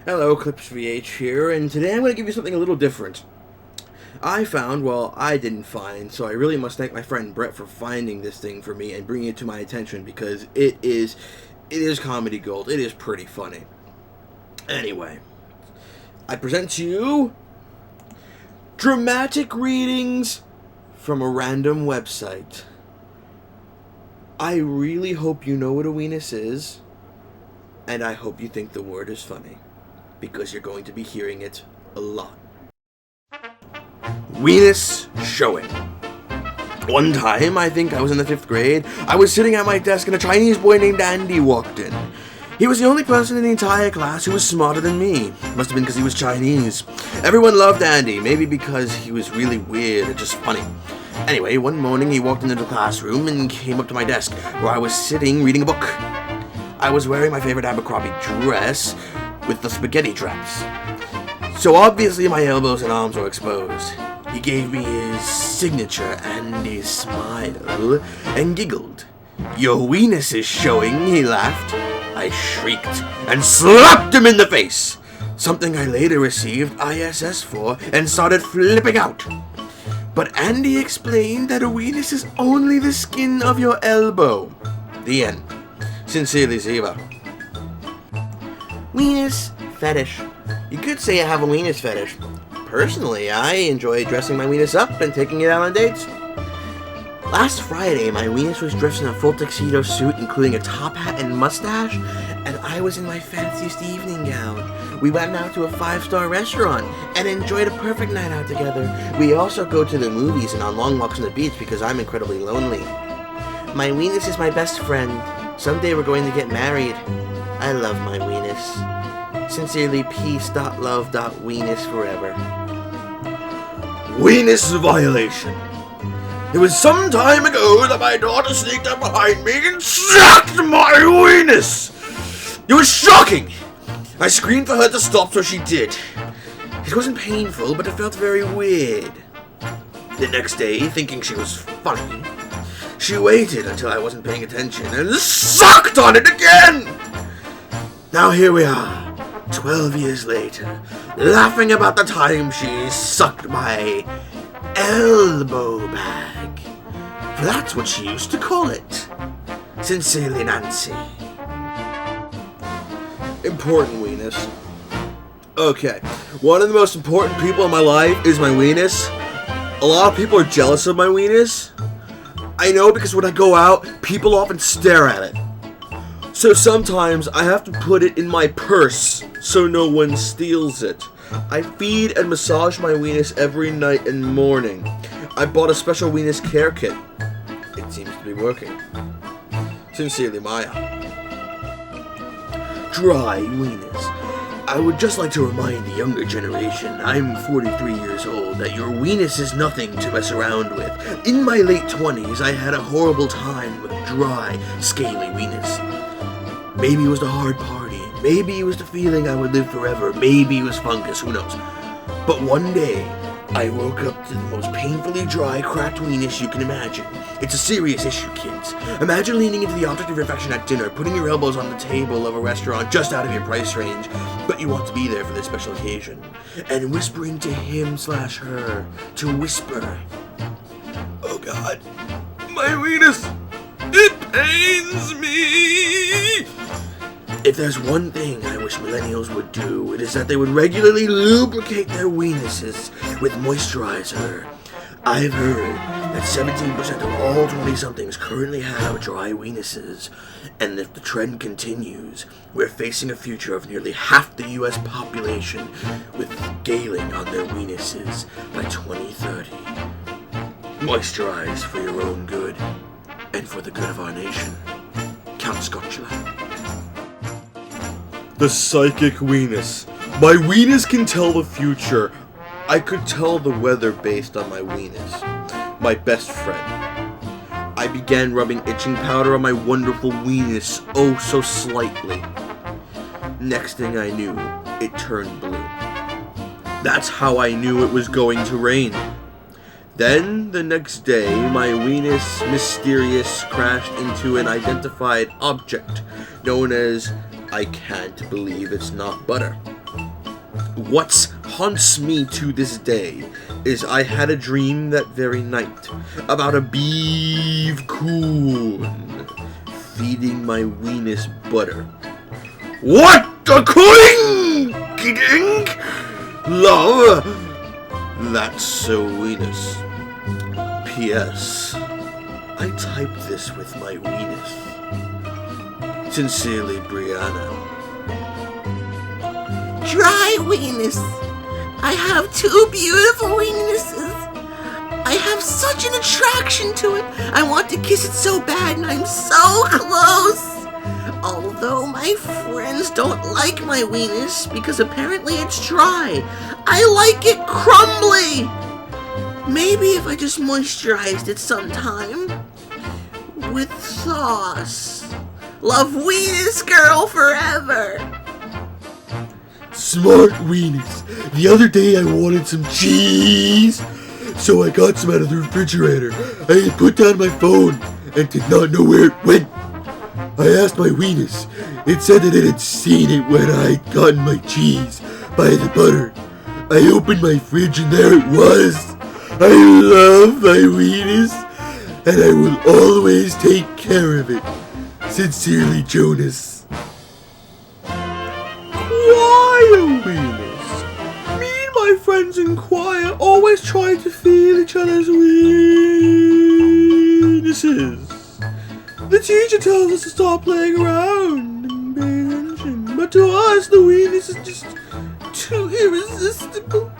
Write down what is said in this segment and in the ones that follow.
Hello, clipsvh here, and today I'm going to give you something a little different. I didn't find, so I really must thank my friend Brett for finding this thing for me and bringing it to my attention because it is comedy gold. It is pretty funny. Anyway, I present to you dramatic readings from a random website. I really hope you know what a Wenis is, and I hope you think the word is funny, because you're going to be hearing it a lot. Wenis showing. One time, I think I was in the 5th grade, I was sitting at my desk and a Chinese boy named Andy walked in. He was the only person in the entire class who was smarter than me. Must have been because he was Chinese. Everyone loved Andy, maybe because he was really weird or just funny. Anyway, one morning he walked into the classroom and came up to my desk, where I was sitting reading a book. I was wearing my favorite Abercrombie dress with the spaghetti traps, so obviously my elbows and arms were exposed. He gave me his signature Andy smile and giggled. "Your Wenis is showing," he laughed. I shrieked and slapped him in the face, something I later received ISS for and started flipping out. But Andy explained that a Wenis is only the skin of your elbow. The end. Sincerely, Ziva. Wenis fetish. You could say I have a Wenis fetish. Personally, I enjoy dressing my Wenis up and taking it out on dates. Last Friday, my Wenis was dressed in a full tuxedo suit, including a top hat and mustache, and I was in my fanciest evening gown. We went out to a 5-star restaurant and enjoyed a perfect night out together. We also go to the movies and on long walks on the beach because I'm incredibly lonely. My Wenis is my best friend. Someday we're going to get married. I love my Wenis. Sincerely, peace.love.wenis forever. Wenis violation. It was some time ago that my daughter sneaked up behind me and sucked my Wenis. It was shocking. I screamed for her to stop, so she did. It wasn't painful, but it felt very weird. The next day, thinking she was funny, she waited until I wasn't paying attention and sucked on it again! Now here we are, 12 years later, laughing about the time she sucked my elbow bag. For that's what she used to call it. Sincerely, Nancy. Important Wenis. Okay, one of the most important people in my life is my Wenis. A lot of people are jealous of my Wenis. I know because when I go out, people often stare at it. So sometimes I have to put it in my purse so no one steals it. I feed and massage my Wenis every night and morning. I bought a special Wenis care kit. It seems to be working. Sincerely, Maya. Dry Wenis. I would just like to remind the younger generation, I'm 43 years old, that your Wenis is nothing to mess around with. In my late 20s, I had a horrible time with dry, scaly Wenis. Maybe it was the hard party, maybe it was the feeling I would live forever, maybe it was fungus, who knows. But one day, I woke up to the most painfully dry, cracked Wenis you can imagine. It's a serious issue, kids. Imagine leaning into the object of your affection at dinner, putting your elbows on the table of a restaurant just out of your price range, but you want to be there for this special occasion, and whispering to him/her to whisper, "Oh God, my Wenis, it pains me." If there's one thing I wish millennials would do, it is that they would regularly lubricate their Wenises with moisturizer. I've heard that 17% of all 20-somethings currently have dry Wenises, and if the trend continues, we're facing a future of nearly half the US population with scaling on their Wenises by 2030. Moisturize for your own good, and for the good of our nation. Count Scotchla. The Psychic Wenis. My Wenis can tell the future. I could tell the weather based on my Wenis. My best friend. I began rubbing itching powder on my wonderful Wenis, oh so slightly. Next thing I knew, it turned blue. That's how I knew it was going to rain. Then, the next day, my Wenis mysterious crashed into an identified object known as I can't believe it's not butter. What haunts me to this day is I had a dream that very night about a beef-coon feeding my Wenis butter. What a coink! Love, that's so Wenis. P.S. I typed this with my Wenis. Sincerely, Brianna. Dry Wenis. I have 2 beautiful Wenises. I have such an attraction to it. I want to kiss it so bad, and I'm so close. Although my friends don't like my Wenis because apparently it's dry. I like it crumbly. Maybe if I just moisturized it sometime with sauce. Love Wenis girl forever. Smart Wenis. The other day I wanted some cheese, so I got some out of the refrigerator. I had put down my phone and did not know where it went. I asked my Wenis. It said that it had seen it when I had gotten my cheese by the butter. I opened my fridge and there it was. I love my Wenis, and I will always take care of it. Sincerely, Jonas. Choir Wenis. Me and my friends in choir always try to feel each other's Wenises. The teacher tells us to stop playing around and pay attention, but to us the Wenis is just too irresistible.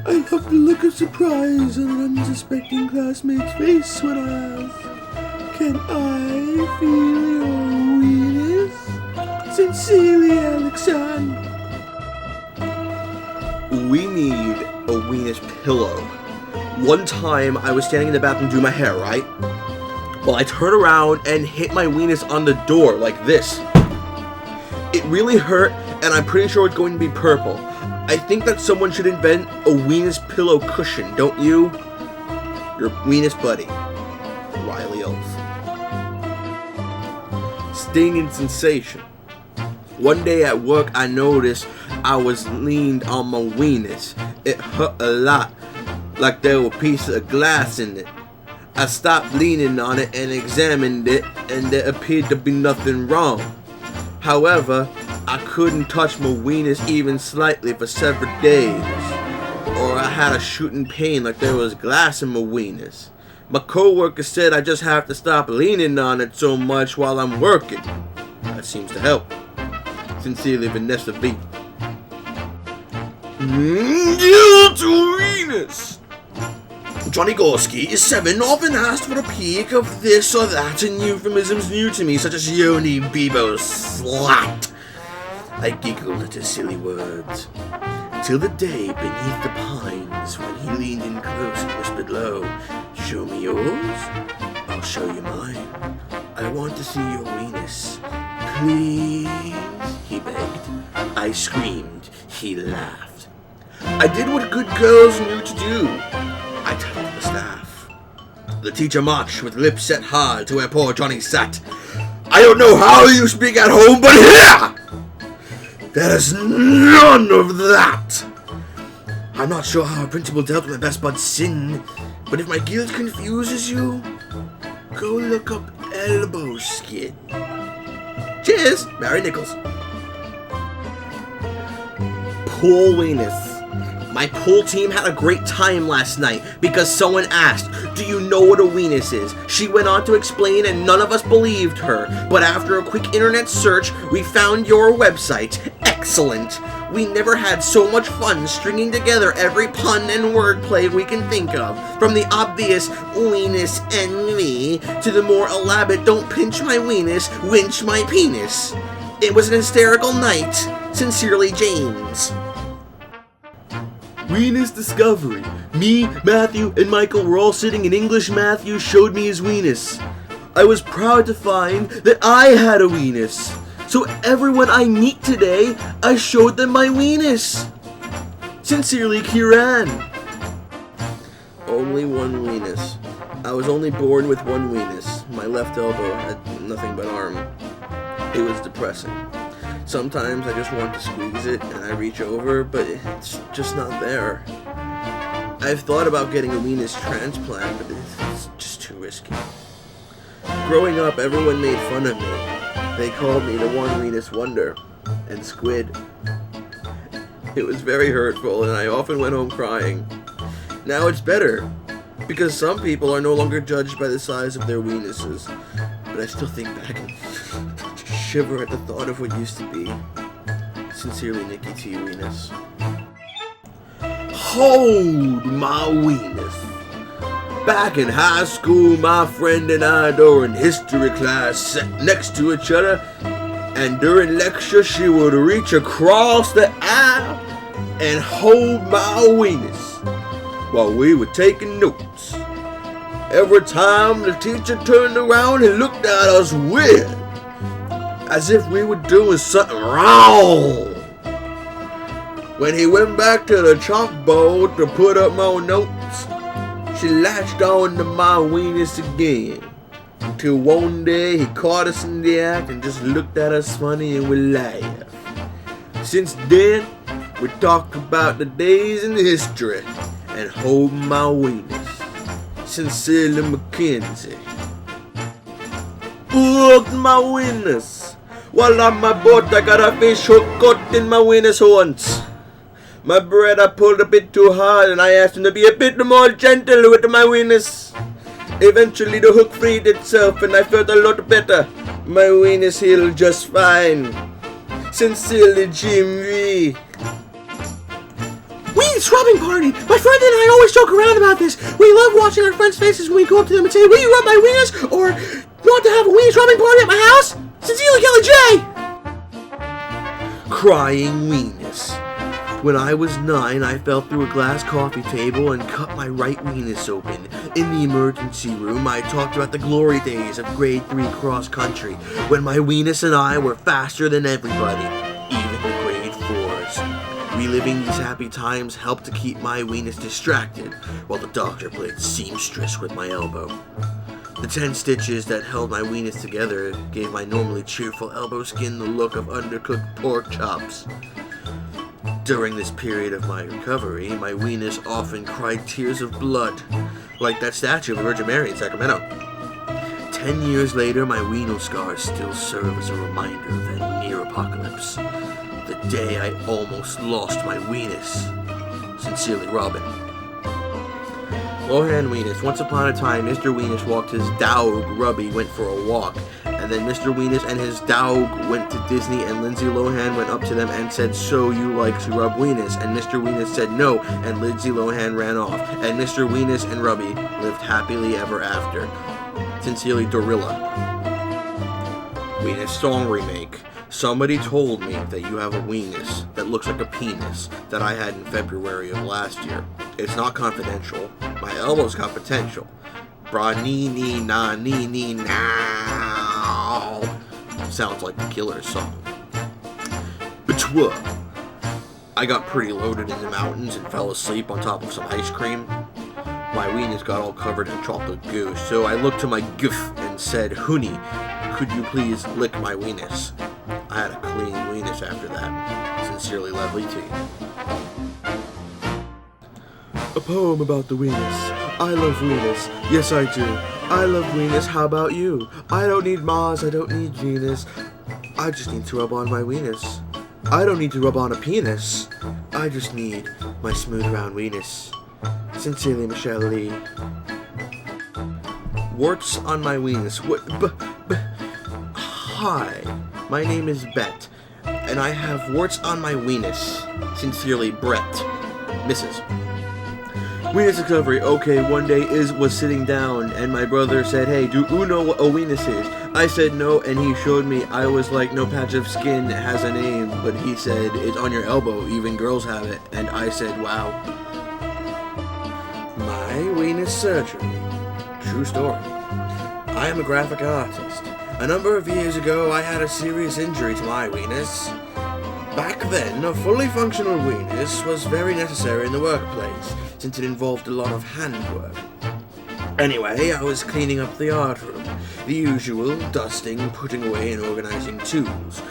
I love the look of surprise on an unsuspecting classmate's face when I ask, "Can I feel your Wenis?" Sincerely, Alexander. We need a Wenis pillow. One time, I was standing in the bathroom doing my hair, right? Well, I turned around and hit my Wenis on the door, like this. It really hurt, and I'm pretty sure it's going to be purple. I think that someone should invent a Wenis pillow cushion, don't you? Your Wenis buddy, Riley Oath. Sting and sensation. One day at work, I noticed I was leaned on my Wenis. It hurt a lot, like there were pieces of glass in it. I stopped leaning on it and examined it, and there appeared to be nothing wrong. However, I couldn't touch my Wenis even slightly for several days, or I had a shooting pain like there was glass in my Wenis. My coworker said I just have to stop leaning on it so much while I'm working. That seems to help. Sincerely, Vanessa V. To Wenis. Johnny Gorski is 7, often asked for a peek of this or that, and euphemisms new to me, such as Yoni, Bebo, Slat. I giggled at his silly words, till the day beneath the pines, when he leaned in close and whispered low, "Show me yours, I'll show you mine. I want to see your Wenis. Please," he begged. I screamed. He laughed. I did what good girls knew to do. I turned to the staff. The teacher marched with lips set hard to where poor Johnny sat. "I don't know how you speak at home, but here! There's none of that! I'm not sure how a principal dealt with my best bud's sin, but if my guilt confuses you, go look up elbow skin. Cheers, Mary Nichols." Pool Wenis. My pool team had a great time last night because someone asked, "Do you know what a Wenis is?" She went on to explain and none of us believed her. But after a quick internet search, we found your website. Excellent. We never had so much fun stringing together every pun and wordplay we can think of. From the obvious Wenis envy to the more elaborate "don't pinch my Wenis, winch my penis." It was an hysterical night. Sincerely, James. Wenis discovery. Me, Matthew, and Michael were all sitting in English. Matthew showed me his Wenis. I was proud to find that I had a Wenis. So everyone I meet today, I showed them my Wenis. Sincerely, Kieran. Only one Wenis. I was only born with one Wenis. My left elbow had nothing but arm. It was depressing. Sometimes I just want to squeeze it and I reach over, but it's just not there. I've thought about getting a Wenis transplant, but it's just too risky. Growing up, everyone made fun of me. They called me the one Wenis wonder and squid. It was very hurtful and I often went home crying. Now it's better, because some people are no longer judged by the size of their weenuses. But I still think back and shiver at the thought of what used to be. Sincerely, Nikki T. Wenis. Hold my weenus. Back in high school, my friend and I during history class sat next to each other, and during lecture she would reach across the aisle and hold my weenus while we were taking notes. Every time the teacher turned around, he looked at us weird, as if we were doing something wrong. When he went back to the chalkboard to put up more notes, she latched on to my weenus again, until one day he caught us in the act and just looked at us funny and we laughed. Since then, we talk about the days in history and hold my weenus. Sincerely, Mackenzie. Look, my weenus. While on my boat, I got a fish hook caught in my weenus once. My bread I pulled a bit too hard and I asked him to be a bit more gentle with my weenus. Eventually the hook freed itself and I felt a lot better. My weenus healed just fine. Sincerely, Jim V. Wenis rubbing party! My friend and I always joke around about this. We love watching our friends' faces when we go up to them and say, "Will you rub my weenus?" Or, "Want to have a Wenis rubbing party at my house?" Sincerely, Kelly J! Crying Wenis. When I was 9, I fell through a glass coffee table and cut my right weenus open. In the emergency room, I talked about the glory days of grade 3 cross country, when my weenus and I were faster than everybody, even the grade 4s. Reliving these happy times helped to keep my weenus distracted, while the doctor played seamstress with my elbow. The 10 stitches that held my weenus together gave my normally cheerful elbow skin the look of undercooked pork chops. During this period of my recovery, my weenus often cried tears of blood, like that statue of the Virgin Mary in Sacramento. 10 years later, my weenus scars still serve as a reminder of that near apocalypse. The day I almost lost my weenus. Sincerely, Robin. Lohan Wenis. Once upon a time, Mr. Wenis walked his dog, Rubby, went for a walk. And then Mr. Wenis and his dog went to Disney, and Lindsay Lohan went up to them and said, "So you like to rub Wenis?" And Mr. Wenis said no, and Lindsay Lohan ran off. And Mr. Wenis and Rubby lived happily ever after. Sincerely, Dorilla. Wenis song remake. Somebody told me that you have a weenus that looks like a penis that I had in February of last year. It's not confidential. My elbow's got potential. Bra nee nee na nee nee now. Sounds like the Killer's song. Betwa. I got pretty loaded in the mountains and fell asleep on top of some ice cream. My weenus got all covered in chocolate goo, so I looked to my goof and said, "Hooney, could you please lick my weenus?" I had a clean weenus after that. Sincerely, Lovely T. A poem about the weenus. I love Wenis. Yes, I do. I love Wenis. How about you? I don't need Mars. I don't need Venus. I just need to rub on my weenus. I don't need to rub on a penis. I just need my smooth round weenus. Sincerely, Michelle Lee. Warts on my weenus. What? Hi, my name is Bet, and I have warts on my weenus. Sincerely, Brett. Mrs. Weenus discovery. Okay, one day was sitting down, and my brother said, "Hey, do you know what a weenus is?" I said no, and he showed me. I was like, "No patch of skin has a name," but he said, "It's on your elbow, even girls have it," and I said, "Wow." My weenus surgery. True story. I am a graphic artist. A number of years ago, I had a serious injury to my weenus. Back then, a fully functional weenus was very necessary in the workplace, since it involved a lot of handwork. Anyway, I was cleaning up the art room. The usual, dusting, putting away, and organizing tools.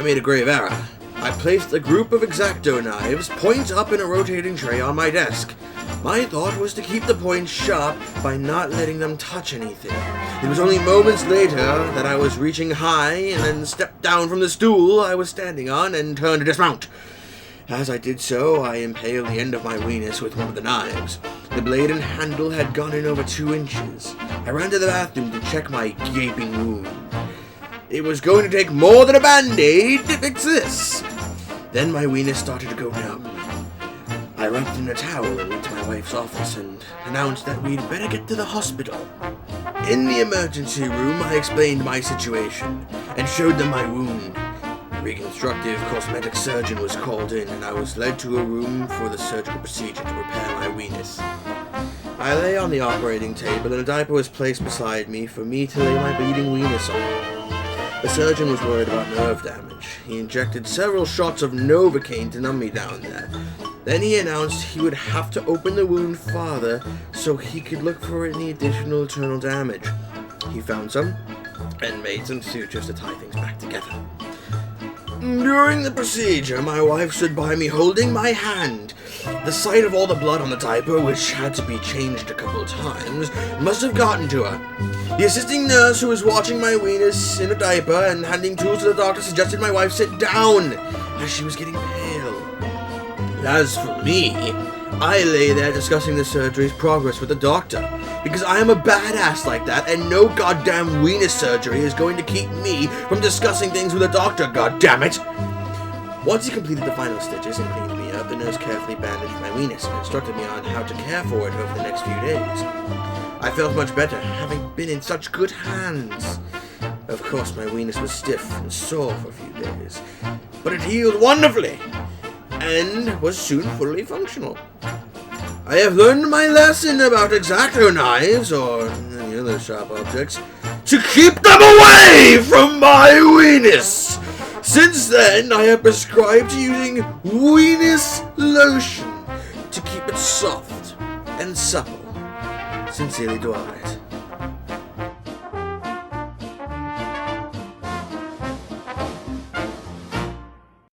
I made a grave error. I placed a group of X-Acto knives point up in a rotating tray on my desk. My thought was to keep the points sharp by not letting them touch anything. It was only moments later that I was reaching high and then stepped down from the stool I was standing on and turned to dismount. As I did so, I impaled the end of my Wenus with one of the knives. The blade and handle had gone in over 2 inches. I ran to the bathroom to check my gaping wound. It was going to take more than a band-aid to fix this. Then my Wenus started to go numb. I wrapped in a towel and went to my wife's office and announced that we'd better get to the hospital. In the emergency room, I explained my situation and showed them my wound. A reconstructive cosmetic surgeon was called in, and I was led to a room for the surgical procedure to repair my Wenus. I lay on the operating table, and a diaper was placed beside me for me to lay my bleeding Wenus on. The surgeon was worried about nerve damage. He injected several shots of Novocaine to numb me down there. Then he announced he would have to open the wound farther so he could look for any additional internal damage. He found some and made some sutures to tie things back together. During the procedure, my wife stood by me holding my hand. The sight of all the blood on the diaper, which had to be changed a couple of times, must have gotten to her. The assisting nurse who was watching my Wenus in a diaper and handing tools to the doctor suggested my wife sit down, as she was getting pale. As for me, I lay there discussing the surgery's progress with the doctor, because I am a badass like that, and no goddamn Wenus surgery is going to keep me from discussing things with a doctor, goddammit! Once he completed the final stitches and cleaned me up, the nurse carefully bandaged my Wenus and instructed me on how to care for it over the next few days. I felt much better, having been in such good hands. Of course, my Wenus was stiff and sore for a few days, but it healed wonderfully, and was soon fully functional. I have learned my lesson about X-Acto knives, or any other sharp objects, to keep them away from my Wenus! Since then, I have prescribed using Wenus lotion to keep it soft and supple. Sincerely, Dwight.